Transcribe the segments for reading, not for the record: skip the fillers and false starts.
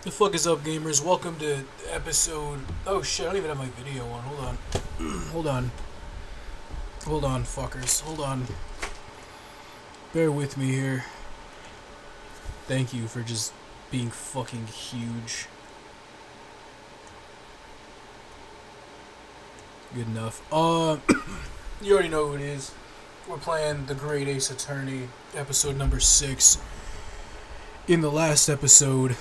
The fuck is up, gamers? Welcome to episode... Oh shit, I don't even have my video on. Hold on. Hold on. Hold on, fuckers. Hold on. Bear with me here. Thank you for just being fucking huge. Good enough. You already know who it is. We're playing The Great Ace Attorney, episode number 6. In the last episode,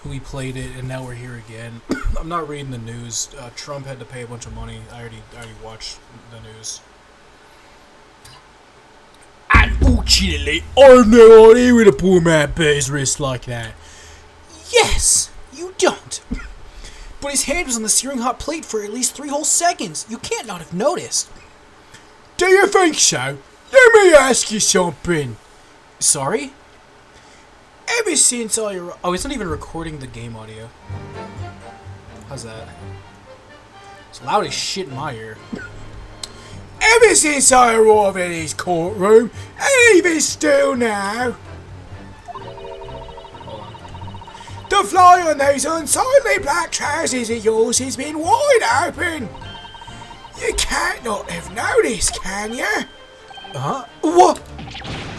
we played it, and now we're here again. I'm not reading the news. Trump had to pay a bunch of money. I already watched the news. Unfortunately, I have no idea when a poor man pays wrist like that. Yes, you don't. But his hand was on the searing hot plate for at least 3 whole seconds. You can't not have noticed. Do you think so? Let me ask you something. Sorry? Ever since Oh, it's not even recording the game audio. How's that? It's loud as shit in my ear. Ever since I arrived in his courtroom, and even still now, the fly on those unsightly black trousers of yours has been wide open. You can't not have noticed, can you? Huh? What?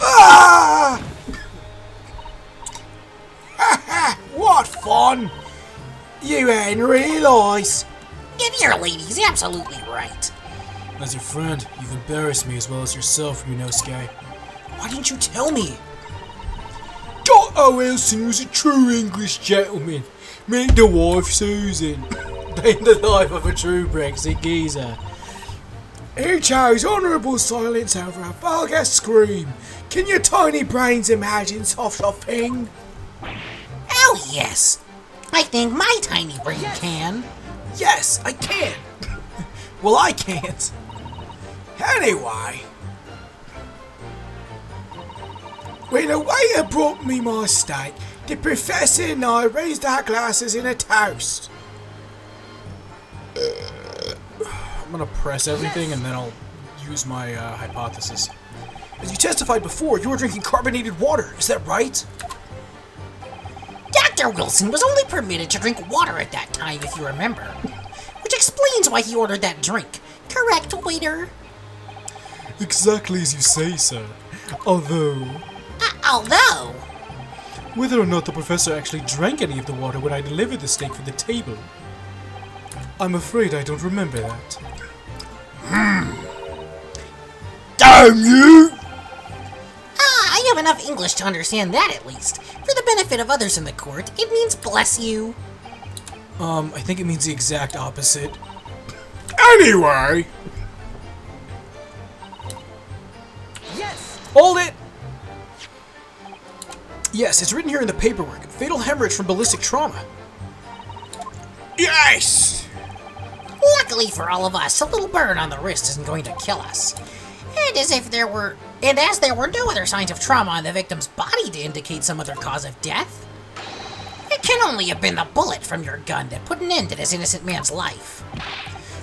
Ah! What fun! You hadn't realised. And your lady's absolutely right. As your friend, you've embarrassed me as well as yourself, you know, Sky. Why didn't you tell me? Dr. Wilson was a true English gentleman. Meet the wife, Susan. Been the life of a true Brexit geezer. He chose honourable silence over a vulgar scream. Can your tiny brains imagine such a thing? Oh yes, I think my tiny brain can. Yes, I can. Well, I can't. Anyway, when the waiter brought me my steak, the professor and I raised our glasses in a toast. I'm gonna press everything and then I'll use my hypothesis. As you testified before, you were drinking carbonated water. Is that right? Dr. Wilson was only permitted to drink water at that time, if you remember. Which explains why he ordered that drink. Correct, waiter? Exactly as you say, sir. Although... Although? Whether or not the professor actually drank any of the water when I delivered the steak from the table, I'm afraid I don't remember that. Damn you! I have enough English to understand that, at least. For the benefit of others in the court, it means bless you. I think it means the exact opposite. Anyway! Yes! Hold it! Yes, it's written here in the paperwork. Fatal hemorrhage from ballistic trauma. Yes! Luckily for all of us, a little burn on the wrist isn't going to kill us. And as there were no other signs of trauma on the victim's body to indicate some other cause of death, it can only have been the bullet from your gun that put an end to this innocent man's life.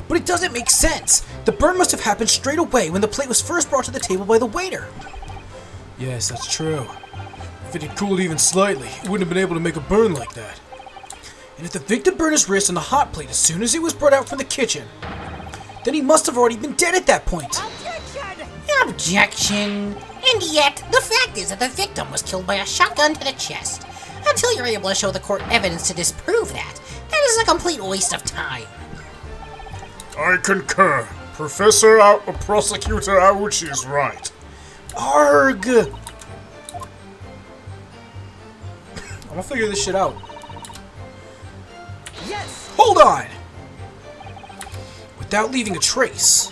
But it doesn't make sense. The burn must have happened straight away when the plate was first brought to the table by the waiter. Yes, that's true. If it had cooled even slightly, it wouldn't have been able to make a burn like that. And if the victim burned his wrist on the hot plate as soon as it was brought out from the kitchen, then he must have already been dead at that point. Objection! And yet, the fact is that the victim was killed by a shotgun to the chest. Until you're able to show the court evidence to disprove that, that is a complete waste of time. I concur. Prosecutor Ouch is right. Arg! I'm gonna figure this shit out. Yes! Hold on! Without leaving a trace.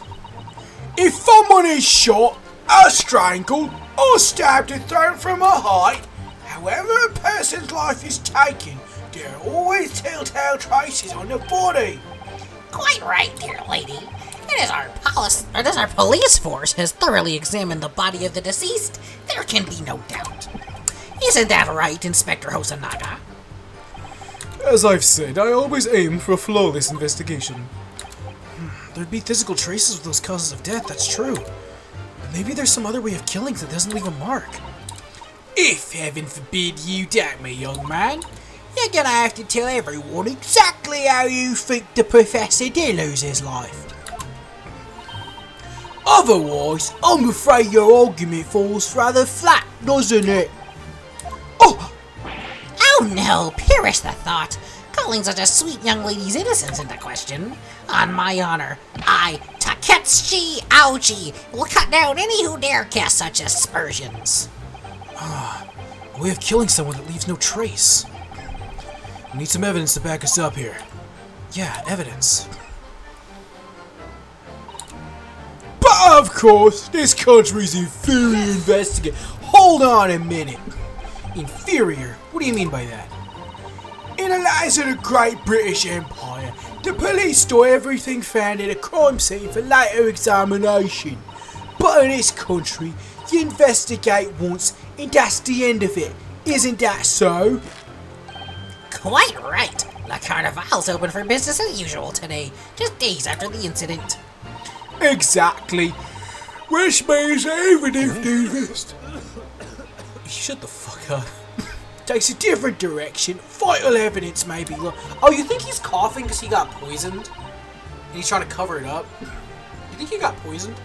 If someone is shot, or strangled, or stabbed and thrown from a height, however a person's life is taken, there are always telltale traces on the body. Quite right, dear lady. And as our police force has thoroughly examined the body of the deceased, there can be no doubt. Isn't that right, Inspector Hosanaga? As I've said, I always aim for a flawless investigation. There'd be physical traces of those causes of death, that's true. But maybe there's some other way of killing that doesn't leave a mark. If heaven forbid you doubt me, young man, you're gonna have to tell everyone exactly how you think the Professor did lose his life. Otherwise, I'm afraid your argument falls rather flat, doesn't it? Oh! Oh no, perish the thought. Calling such a sweet young lady's innocence into question. On my honor, I, Taketsuchi Aoji, will cut down any who dare cast such aspersions. A way of killing someone that leaves no trace. We need some evidence to back us up here. Yeah, evidence. But of course, this country's inferior investigator. Hold on a minute. Inferior? What do you mean by that? In the lies of the Great British Empire, the police store everything found at a crime scene for later examination. But in this country, you investigate once and that's the end of it. Isn't that so? Quite right. La Carnival's open for business as usual today, just days after the incident. Exactly. Which means even if the invest... Shut the fuck up. Takes a different direction. Vital evidence maybe. Oh, you think he's coughing because he got poisoned? And he's trying to cover it up? You think he got poisoned?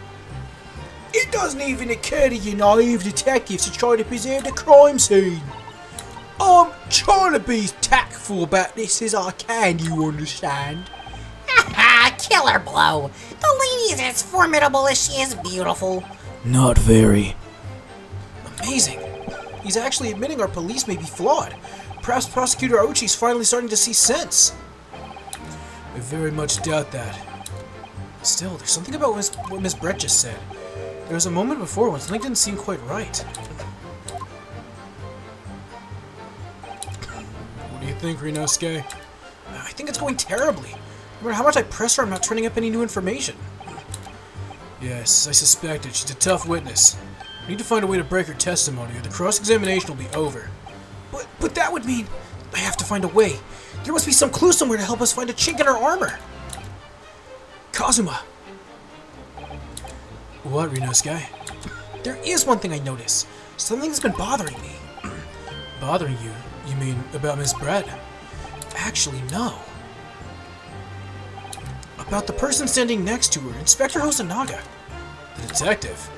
It doesn't even occur to you naive detectives to try to preserve the crime scene. I'm trying to be as tactful about this as I can, you understand? Haha, killer blow. The lady is as formidable as she is beautiful. Not very. Amazing. He's actually admitting our police may be flawed. Perhaps Prosecutor Ochi's finally starting to see sense. I very much doubt that. Still, there's something about what Miss Brett just said. There was a moment before when something didn't seem quite right. What do you think, Rinosuke? I think it's going terribly. No matter how much I press her, I'm not turning up any new information. Yes, I suspected. She's a tough witness. We need to find a way to break her testimony, or the cross-examination will be over. But that would mean I have to find a way. There must be some clue somewhere to help us find a chink in her armor. Kazuma. What, Rinosuke? There is one thing I noticed. Something's been bothering me. Bothering you? You mean about Miss Brett? Actually, no. About the person standing next to her, Inspector Hosonaga. The detective?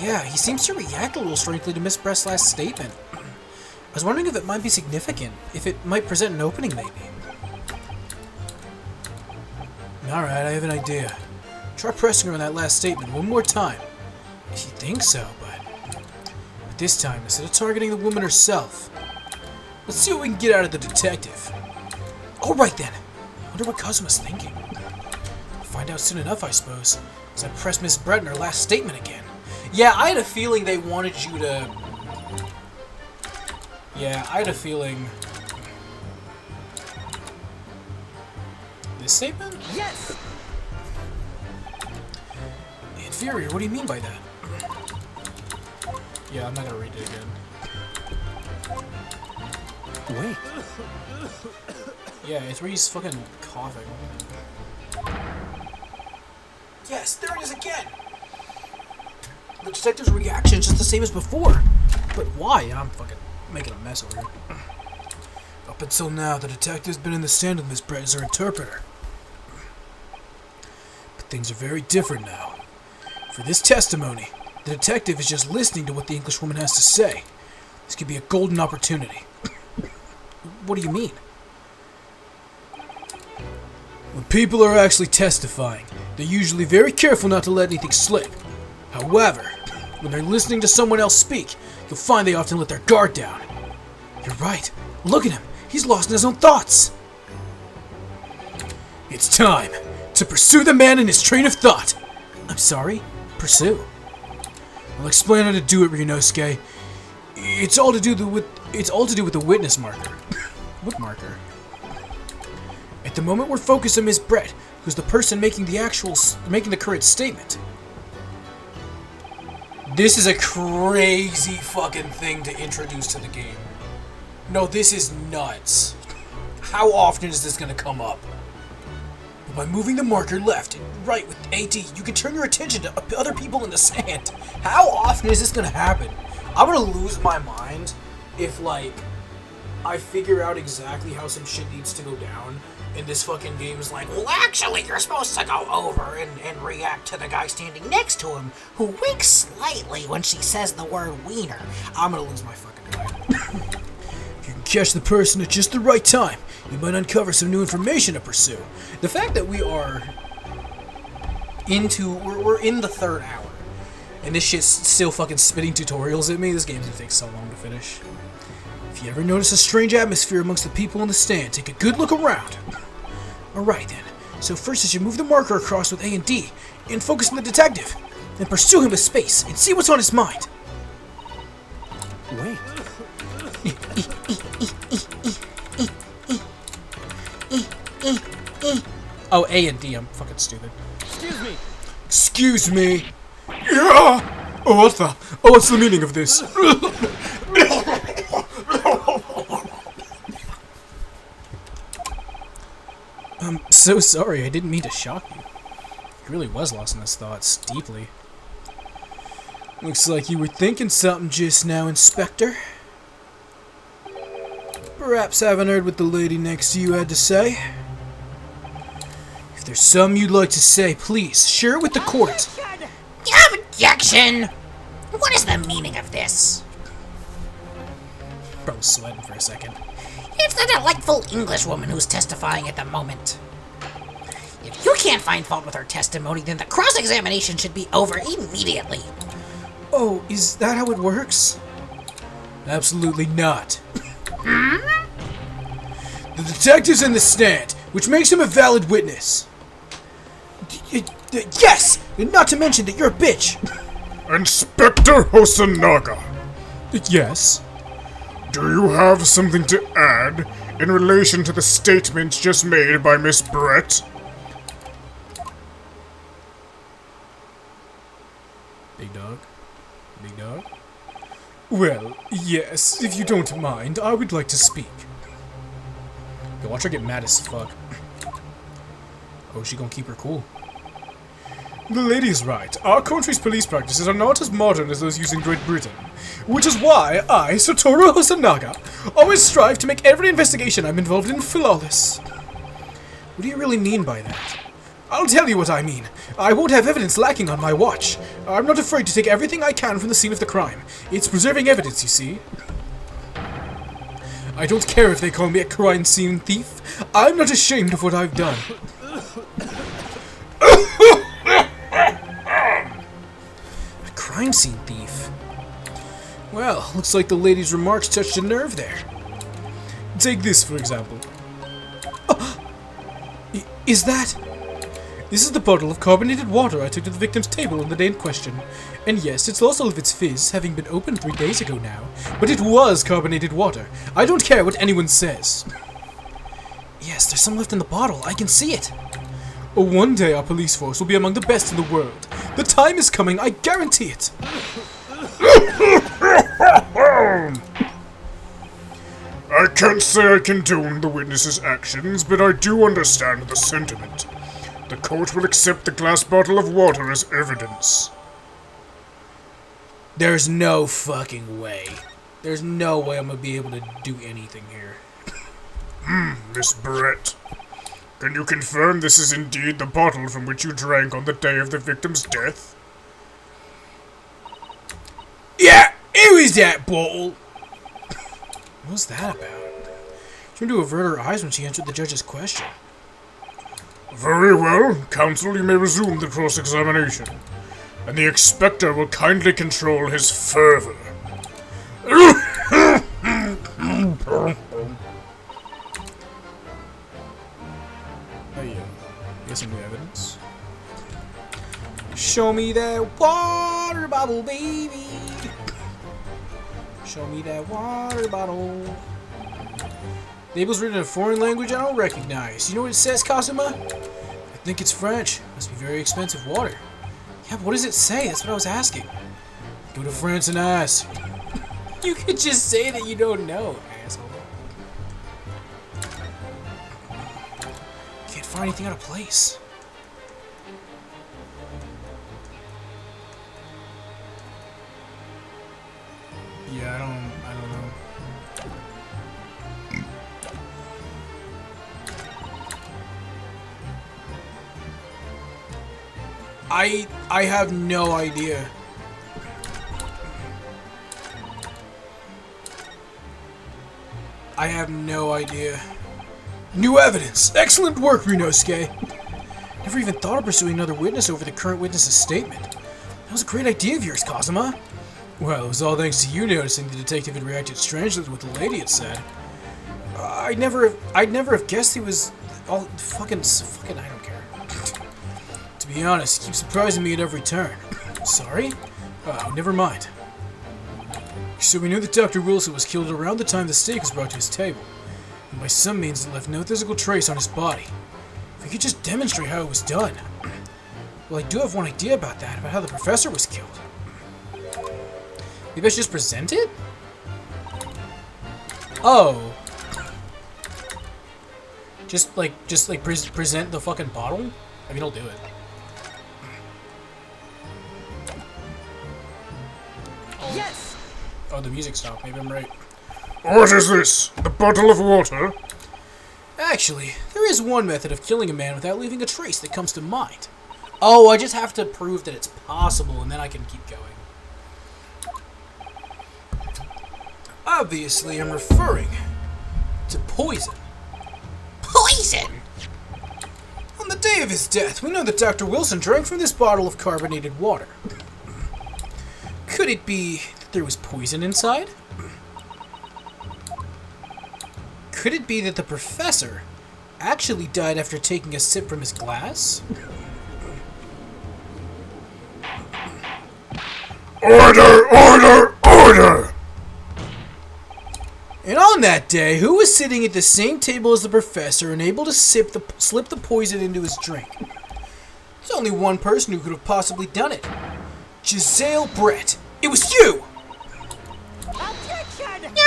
Yeah, he seems to react a little strangely to Miss Brett's last statement. I was wondering if it might be significant, if it might present an opening maybe. Alright, I have an idea. Try pressing her on that last statement one more time. If you think so, but this time, instead of targeting the woman herself, let's see what we can get out of the detective. Alright then, I wonder what Kazuma's thinking. We'll find out soon enough, I suppose, as I press Miss Brett in her last statement again. Yeah, I had a feeling they wanted you to... Yeah, I had a feeling... This statement? Yes! Inferior, what do you mean by that? Yeah, I'm not gonna read it again. Wait. Yeah, it's where he's fucking coughing. Yes, there it is again! The detective's reaction is just the same as before. But why? I'm fucking making a mess over here. Up until now, the detective's been in the stand with Miss Brett as her interpreter. But things are very different now. For this testimony, the detective is just listening to what the Englishwoman has to say. This could be a golden opportunity. What do you mean? When people are actually testifying, they're usually very careful not to let anything slip. However, when they're listening to someone else speak, you'll find they often let their guard down. You're right. Look at him. He's lost in his own thoughts. It's time to pursue the man in his train of thought. I'm sorry? Pursue? I'll explain how to do it, Ryunosuke. It's all to do with the witness marker. What marker? At the moment, we're focused on Miss Brett, who's the person making the current statement. This is a crazy fucking thing to introduce to the game. No, this is nuts. How often is this gonna come up? But by moving the marker left and right with AD, you can turn your attention to other people in the sand. How often is this gonna happen? I'm gonna lose my mind if, like, I figure out exactly how some shit needs to go down, and this fucking game is like, Well, actually, you're supposed to go over and react to the guy standing next to him, who winks slightly when she says the word wiener. I'm gonna lose my fucking mind. If you can catch the person at just the right time, you might uncover some new information to pursue. The fact that we are we're in the third hour, and this shit's still fucking spitting tutorials at me, this game's gonna take so long to finish. If you ever notice a strange atmosphere amongst the people in the stand, take a good look around. Alright then, so first is you move the marker across with A and D, and focus on the detective. Then pursue him with space, and see what's on his mind. Wait. Oh, A and D, I'm fucking stupid. Excuse me! Yeah! Oh, what's the meaning of this? I'm so sorry, I didn't mean to shock you. He really was lost in his thoughts, deeply. Looks like you were thinking something just now, Inspector. Perhaps haven't heard what the lady next to you had to say. If there's something you'd like to say, please, share it with the court. Objection! What is the meaning of this? Probably sweating for a second. It's the delightful Englishwoman who's testifying at the moment. If you can't find fault with her testimony, then the cross-examination should be over immediately. Oh, is that how it works? Absolutely not. The detective's in the stand, which makes him a valid witness. Yes! Not to mention that you're a bitch. Inspector Hosonaga, Yes? do you have something to add in relation to the statements just made by Miss Brett? Big dog? Big dog? Well, yes, if you don't mind, I would like to speak. Yo, watch her get mad as fuck. Oh, she gonna keep her cool. The lady's right. Our country's police practices are not as modern as those used in Great Britain. Which is why I, Satoru Hosonaga, always strive to make every investigation I'm involved in flawless. What do you really mean by that? I'll tell you what I mean. I won't have evidence lacking on my watch. I'm not afraid to take everything I can from the scene of the crime. It's preserving evidence, you see. I don't care if they call me a crime scene thief. I'm not ashamed of what I've done. A crime scene thief? Well, looks like the lady's remarks touched a nerve there. Take this, for example. Oh, is that... This is the bottle of carbonated water I took to the victim's table on the day in question. And yes, it's lost all of its fizz, having been opened 3 days ago now. But it was carbonated water. I don't care what anyone says. Yes, there's some left in the bottle. I can see it. Oh, one day our police force will be among the best in the world. The time is coming, I guarantee it. I can't say I condone the witness's actions, but I do understand the sentiment. The court will accept the glass bottle of water as evidence. There's no fucking way. There's no way I'm gonna be able to do anything here. Miss Brett, can you confirm this is indeed the bottle from which you drank on the day of the victim's death? Yeah, it was that bottle. What was that about? She tried to avert her eyes when she answered the judge's question. Very well, counsel, you may resume the cross-examination. And the inspector will kindly control his fervor. Oh yeah, get some new evidence. Show me that water bottle, baby. Show me that water bottle. Label's written in a foreign language I don't recognize. You know what it says, Kazuma? I think it's French. Must be very expensive water. Yeah, but what does it say? That's what I was asking. Go to France and ask. You could just say that you don't know, asshole. Can't find anything out of place. Yeah, I don't know. I have no idea. I have no idea. New evidence! Excellent work, Ryunosuke! Never even thought of pursuing another witness over the current witness's statement. That was a great idea of yours, Kazuma. Well, it was all thanks to you noticing the detective had reacted strangely to what the lady had said. I'd never have guessed he was all fucking, I don't care. To be honest, he keeps surprising me at every turn. Sorry? Oh, never mind. So we knew that Dr. Wilson was killed around the time the steak was brought to his table, and by some means it left no physical trace on his body. If we could just demonstrate how it was done. Well, I do have one idea about that, about how the professor was killed. Maybe I should just present it? Oh. Just like present the fucking bottle? I mean, I'll do it. Yes! Oh, the music stopped. Maybe I'm right. What is this? The bottle of water? Actually, there is one method of killing a man without leaving a trace that comes to mind. Oh, I just have to prove that it's possible, and then I can keep going. Obviously, I'm referring to poison. Poison! On the day of his death, we know that Dr. Wilson drank from this bottle of carbonated water. Could it be that there was poison inside? Could it be that the professor actually died after taking a sip from his glass? Order! Order! Order! And on that day, who was sitting at the same table as the professor and able to slip the poison into his drink? There's only one person who could have possibly done it. Giselle Brett. It was you!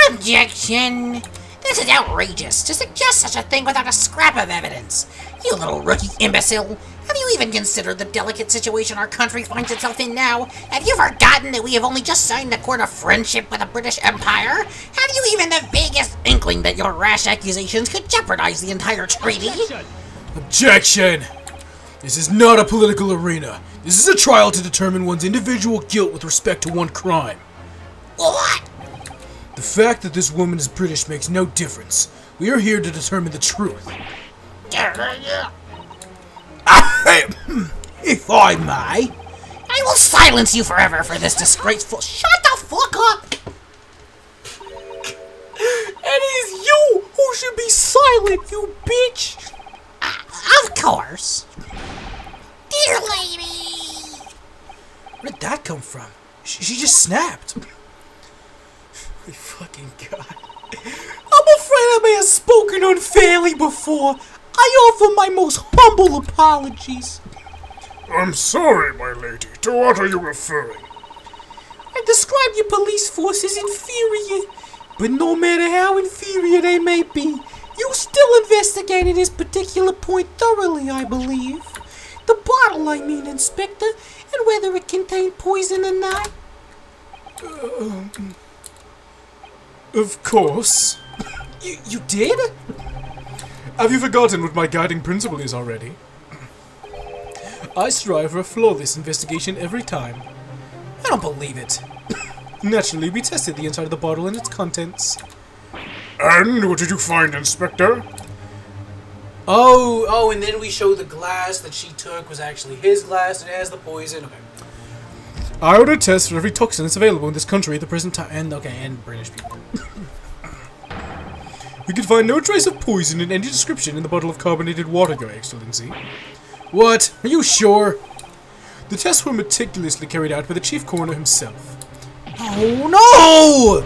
Objection! This is outrageous to suggest such a thing without a scrap of evidence. You little rookie imbecile. Have you even considered the delicate situation our country finds itself in now? Have you forgotten that we have only just signed a court of friendship with the British Empire? Have you even the vaguest inkling that your rash accusations could jeopardize the entire treaty? Objection! This is not a political arena. This is a trial to determine one's individual guilt with respect to one crime. What? The fact that this woman is British makes no difference. We are here to determine the truth. If I may. I will silence you forever for this disgraceful— Shut the fuck up! It is you who should be silent, you bitch! Of course. Dear lady! Where did that come from? She just snapped. My fucking god. I'm afraid I may have spoken unfairly before. I offer my most humble apologies. I'm sorry, my lady. To what are you referring? I describe your police force as inferior, but no matter how inferior they may be, you still investigated this particular point thoroughly, I believe. The bottle, I mean, Inspector, and whether it contained poison or not. Of course. You did? Have you forgotten what my guiding principle is already? I strive for a flawless investigation every time. I don't believe it. Naturally, we tested the inside of the bottle and its contents. And what did you find, Inspector? Oh, and then we show the glass that she took was actually his glass and it has the poison. Okay. I ordered tests for every toxin that's available in this country at the present time. And British people. We could find no trace of poison in any description in the bottle of carbonated water, Your Excellency. What? Are you sure? The tests were meticulously carried out by the chief coroner himself. Oh no!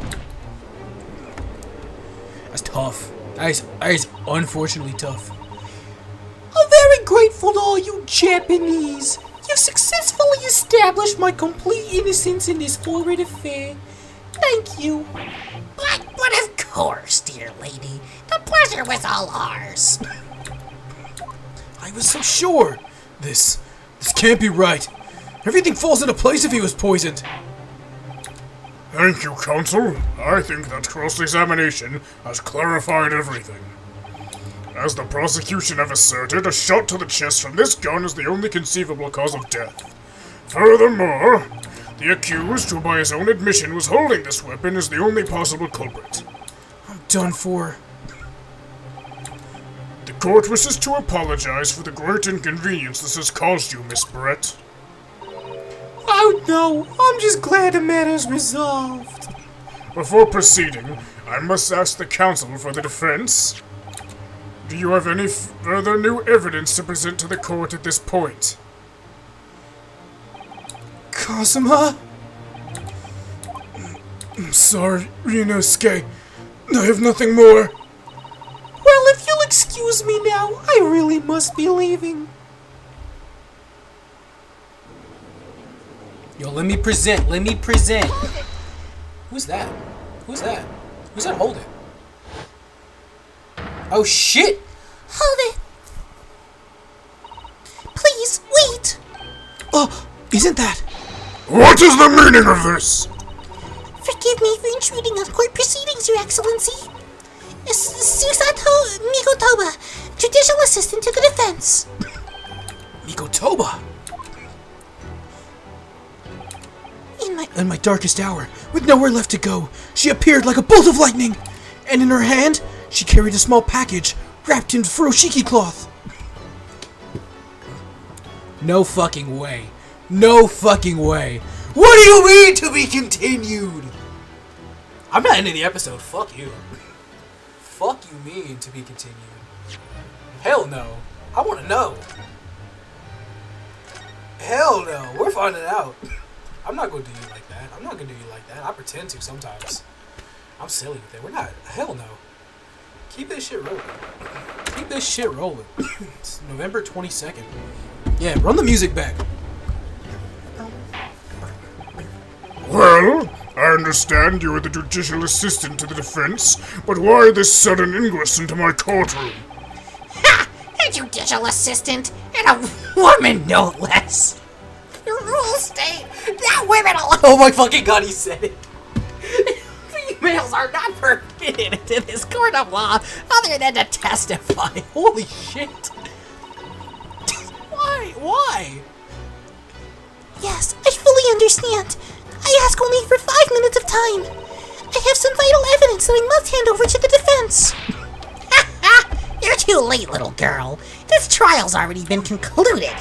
That's tough. That is unfortunately tough. I'm very grateful to all you Japanese. You've successfully established my complete innocence in this horrid affair. Thank you. But of course, dear lady. The pleasure was all ours. I was so sure. This can't be right. Everything falls into place if he was poisoned. Thank you, Counsel. I think that cross-examination has clarified everything. As the prosecution have asserted, a shot to the chest from this gun is the only conceivable cause of death. Furthermore, the accused, who by his own admission was holding this weapon, is the only possible culprit. I'm done for. The court wishes to apologize for the great inconvenience this has caused you, Miss Brett. Oh no, I'm just glad the matter's resolved. Before proceeding, I must ask the counsel for the defense. Do you have any further new evidence to present to the court at this point? Kazuma? I'm sorry, Ryunosuke. I have nothing more. Well, if you'll excuse me now, I really must be leaving. Yo, let me present. Who's that? Who's that holding? Oh shit! Hold it. Please, wait. Oh, isn't that? What is the meaning of this? Forgive me for intruding on court proceedings, Your Excellency. Susato Mikotoba, Judicial Assistant to the Defense. Mikotoba! In my darkest hour, with nowhere left to go, she appeared like a bolt of lightning, and in her hand, she carried a small package wrapped in furoshiki cloth. No fucking way. No fucking way. What do you mean to be continued? I'm not ending the episode. Fuck you. Fuck you mean to be continued. Hell no. I want to know. Hell no. We're finding out. I'm not going to do you like that. I'm not going to do you like that. I pretend to sometimes. I'm silly with it. We're not. Hell no. Keep this shit rolling. Keep this shit rolling. It's November 22nd. Yeah, run the music back. Well, I understand you are the judicial assistant to the defense, but why this sudden ingress into my courtroom? Ha! A judicial assistant and a woman, no less. The rules state that women alone. Oh my fucking god, he said it. Females are not permitted into this court of law other than to testify. Holy shit. Why? Yes, I fully understand. I ask only for 5 minutes of time. I have some vital evidence that I must hand over to the defense. Ha ha! You're too late, little girl. This trial's already been concluded.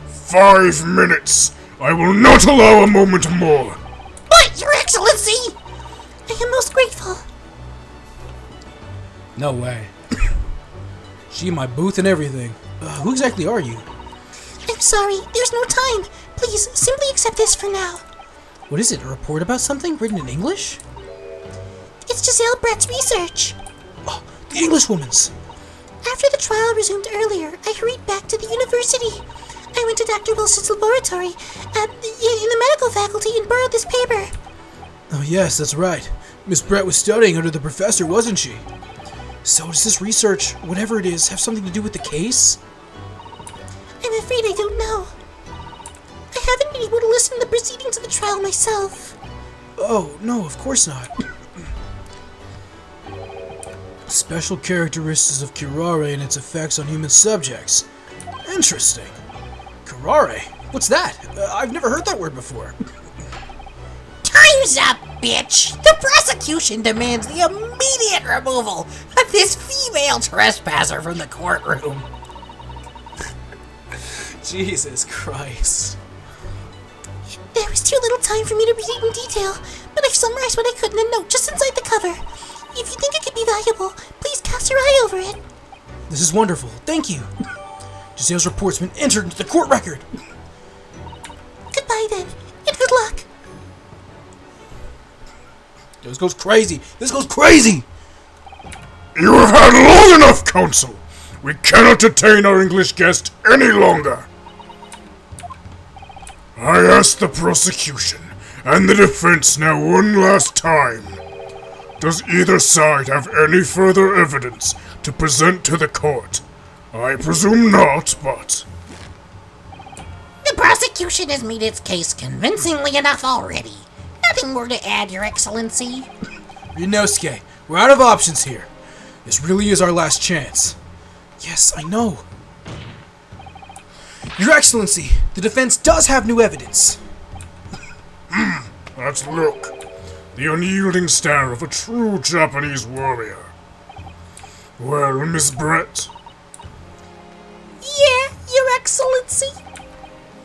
5 minutes! I will not allow a moment more! But, Your Excellency! I am most grateful. No way. She in my booth and everything. Who exactly are you? I'm sorry, there's no time. Please, simply accept this for now. What is it, a report about something written in English? It's Giselle Brett's research. Oh, the Englishwoman's. After the trial resumed earlier, I hurried back to the university. I went to Dr. Wilson's laboratory in the medical faculty and borrowed this paper. Oh yes, that's right. Miss Brett was studying under the professor, wasn't she? So does this research, whatever it is, have something to do with the case? I'm afraid I don't know. I haven't been able to listen to the proceedings of the trial myself. Oh, no, of course not. Special characteristics of curare and its effects on human subjects. Interesting. Curare? What's that? I've never heard that word before. Time's up, bitch! The prosecution demands the immediate removal of this female trespasser from the courtroom. Jesus Christ. There was too little time for me to read in detail, but I've summarized what I could in a note just inside the cover. If you think it could be valuable, please cast your eye over it. This is wonderful. Thank you. Giselle's report's been entered into the court record. Goodbye then, and good luck. This goes crazy. This goes crazy. You have had long enough, counsel. We cannot detain our English guest any longer. I ask the prosecution and the defense now one last time. Does either side have any further evidence to present to the court? I presume not, but... The prosecution has made its case convincingly enough already. Nothing more to add, Your Excellency. Ryunosuke, we're out of options here. This really is our last chance. Yes, I know. Your Excellency, the defense does have new evidence. Let's look. The unyielding stare of a true Japanese warrior. Well, Miss Brett, Yeah, Your Excellency.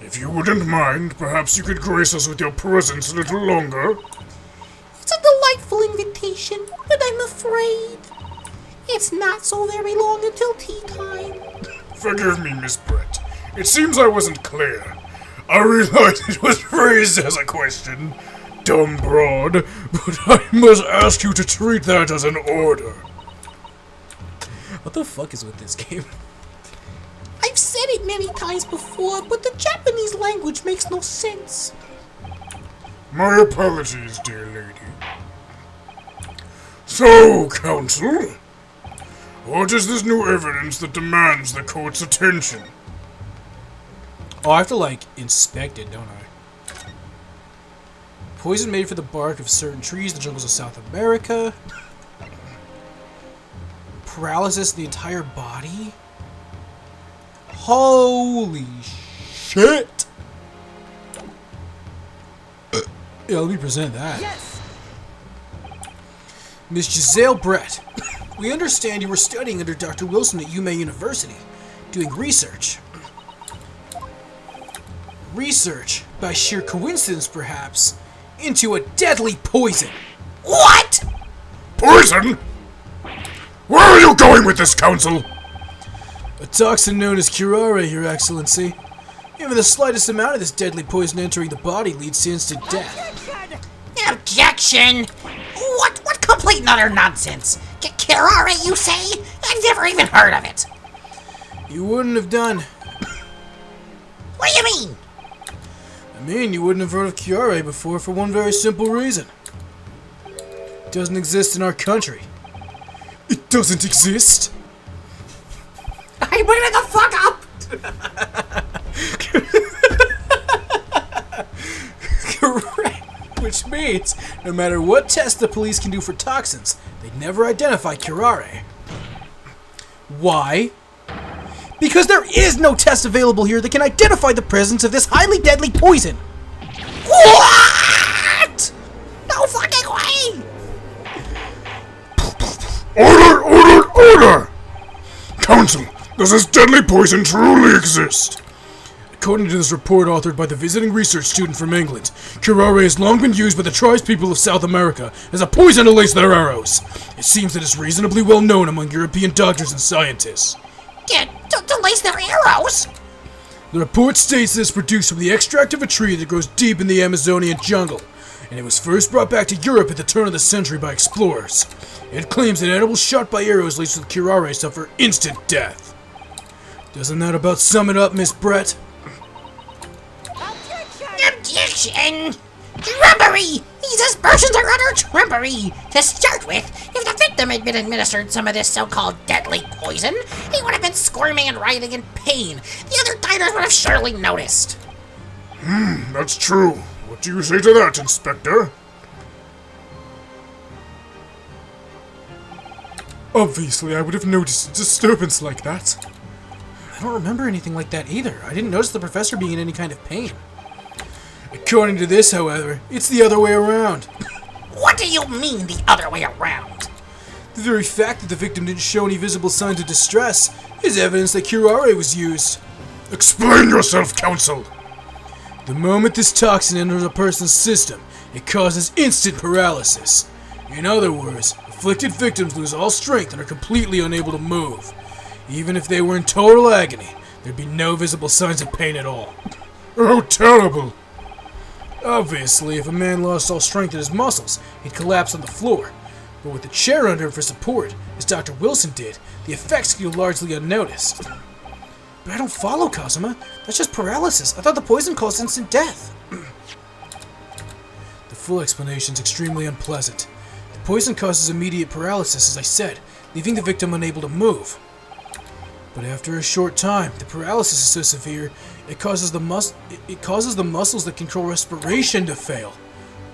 if you wouldn't mind, perhaps you could grace us with your presence a little longer. It's a delightful invitation, but I'm afraid it's not so very long until tea time. Forgive me, Miss Brett. It seems I wasn't clear. I realized it was phrased as a question, dumb broad, but I must ask you to treat that as an order. What the fuck is with this game? I've said it many times before, but the Japanese language makes no sense. My apologies, dear lady. So, Counsel, what is this new evidence that demands the court's attention? Oh, I have to, like, inspect it, don't I? Poison made from the bark of certain trees in the jungles of South America. Paralysis in the entire body? Holy shit! Yeah, let me present that. Yes. Miss Giselle Brett, we understand you were studying under Dr. Wilson at UMA University, doing research. Research, by sheer coincidence perhaps, into a deadly poison. What? Poison? Where are you going with this, Counsel? A toxin known as curare, Your Excellency. Even the slightest amount of this deadly poison entering the body leads to instant death. Objection! What complete and utter nonsense? Kirare, you say? I've never even heard of it. You wouldn't have done. What do you mean? I mean, you wouldn't have heard of curare before for one very simple reason. It doesn't exist in our country. It doesn't exist? I bring it the fuck up! Correct. Which means, no matter what test the police can do for toxins, they never identify curare. Why? Because there is no test available here that can identify the presence of this highly deadly poison. What? No fucking way! Order, order, order! Counsel, does this deadly poison truly exist? According to this report authored by the visiting research student from England, curare has long been used by the tribespeople of South America as a poison to lace their arrows. It seems that it's reasonably well known among European doctors and scientists. To lace their arrows? The report states that it's produced from the extract of a tree that grows deep in the Amazonian jungle, and it was first brought back to Europe at the turn of the century by explorers. It claims that animals shot by arrows laced with curare suffer instant death. Doesn't that about sum it up, Miss Brett? Objection! Trumpery! These aspersions are utter trumpery! To start with, if the victim had been administered some of this so-called deadly poison, he would have been squirming and writhing in pain. The other diners would have surely noticed. That's true. What do you say to that, Inspector? Obviously, I would have noticed a disturbance like that. I don't remember anything like that either. I didn't notice the professor being in any kind of pain. According to this, however, it's the other way around. What do you mean the other way around? The very fact that the victim didn't show any visible signs of distress is evidence that curare was used. Explain yourself, Counsel! The moment this toxin enters a person's system, it causes instant paralysis. In other words, afflicted victims lose all strength and are completely unable to move. Even if they were in total agony, there'd be no visible signs of pain at all. How terrible! Obviously, if a man lost all strength in his muscles, he'd collapse on the floor. But with the chair under him for support, as Dr. Wilson did, the effects go largely unnoticed. But I don't follow, Kazuma. That's just paralysis. I thought the poison caused instant death. The full explanation's extremely unpleasant. The poison causes immediate paralysis, as I said, leaving the victim unable to move. But after a short time, the paralysis is so severe, it causes the muscles that control respiration to fail.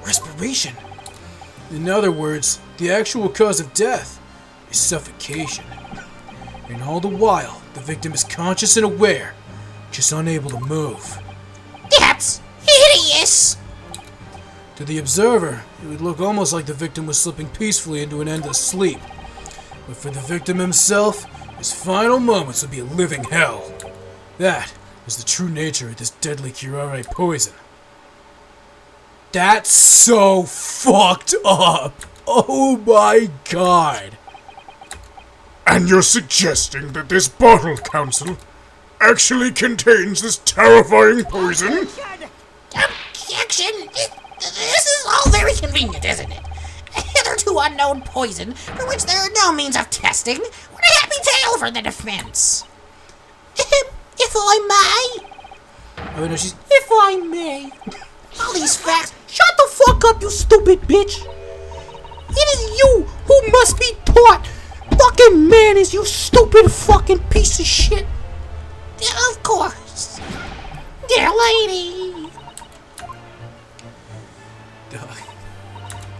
Respiration? In other words, the actual cause of death is suffocation. And all the while, the victim is conscious and aware, just unable to move. That's hideous! To the observer, it would look almost like the victim was slipping peacefully into an endless sleep. But for the victim himself, his final moments would be a living hell. That is the true nature of this deadly curare poison. That's so fucked up! Oh my god! And you're suggesting that this bottle, Council, actually contains this terrifying poison? Objection! This is all very convenient, isn't it? A hitherto unknown poison for which there are no means of testing. What a happy tale for the defense! If I may... Oh no, she's... If I may... All these facts... Shut the fuck up, you stupid bitch! It is you who must be taught! Fucking manners, you stupid fucking piece of shit! Of course! Dear lady!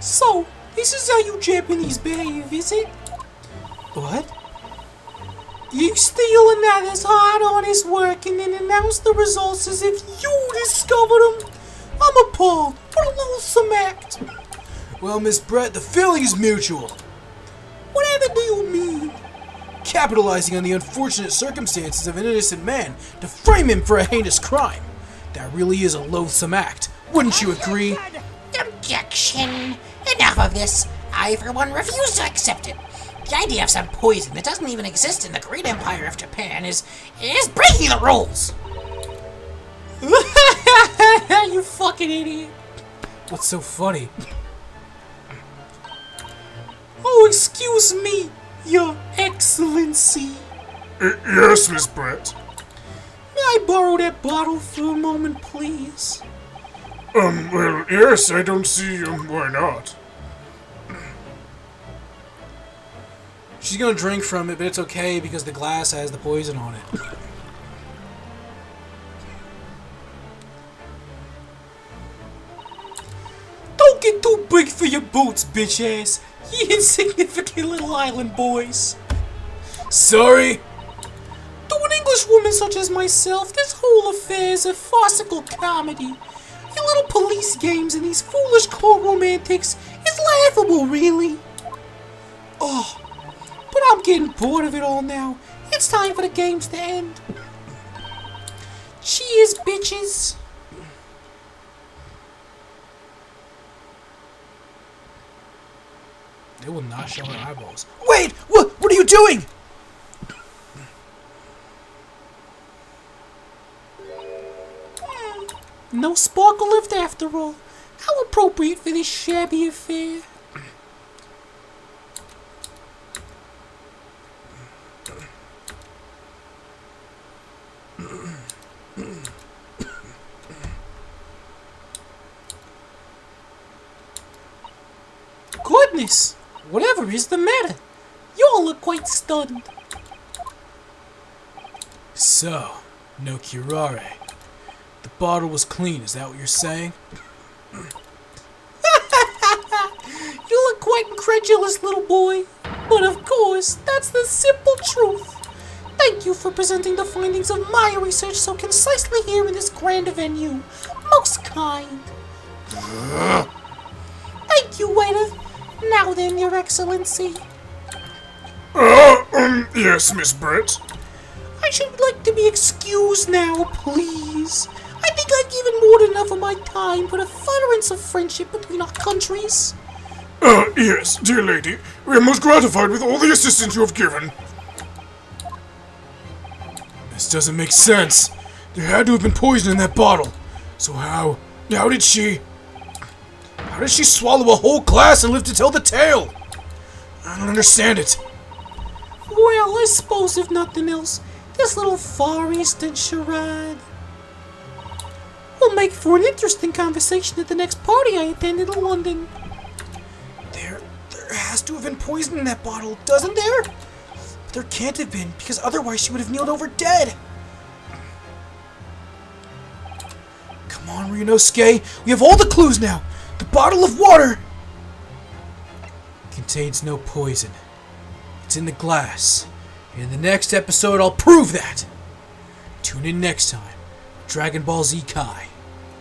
So, this is how you Japanese behave, is it? What? You steal another's hard, honest work and then announce the results as if you discovered them. I'm appalled. What a loathsome act. Well, Miss Brett, the feeling is mutual. Whatever do you mean? Capitalizing on the unfortunate circumstances of an innocent man to frame him for a heinous crime. That really is a loathsome act. Wouldn't you agree? Objection. Enough of this. I, for one, refuse to accept it. The idea of some poison that doesn't even exist in the great empire of Japan is breaking the rules. You fucking idiot. What's so funny? Oh, excuse me, Your Excellency. Yes, Miss Brett. May I borrow that bottle for a moment, please? Well, yes, I don't see, why not. She's gonna drink from it, but it's okay because the glass has the poison on it. Don't get too big for your boots, bitch ass. You insignificant little island boys. Sorry? To an Englishwoman such as myself, this whole affair is a farcical comedy. Your little police games and these foolish court romantics is laughable, really. Oh, but I'm getting bored of it all now. It's time for the games to end. Cheers, bitches. They will not show her eyeballs. Wait! What are you doing? No sparkle left after all. How appropriate for this shabby affair. Goodness! Whatever is the matter? You all look quite stunned. So, no curare. The bottle was clean, is that what you're saying? You look quite incredulous, little boy. But of course, that's the simple truth. Thank you for presenting the findings of my research so concisely here in this grand venue. Most kind. Thank you, waiter. Now then, Your Excellency. Yes, Miss Brett. I should like to be excused now, please. I think I've given more than enough of my time for the furtherance of friendship between our countries. Yes, dear lady. We are most gratified with all the assistance you have given. This doesn't make sense. There had to have been poison in that bottle. So how did she swallow a whole glass and live to tell the tale? I don't understand it. Well, I suppose if nothing else, this little Far Eastern charade will make for an interesting conversation at the next party I attended in London. There has to have been poison in that bottle, doesn't there? But there can't have been, because otherwise she would have kneeled over dead. Come on, Ryunosuke. We have all the clues now. The bottle of water contains no poison. It's in the glass. In the next episode, I'll prove that. Tune in next time. Dragon Ball Z Kai.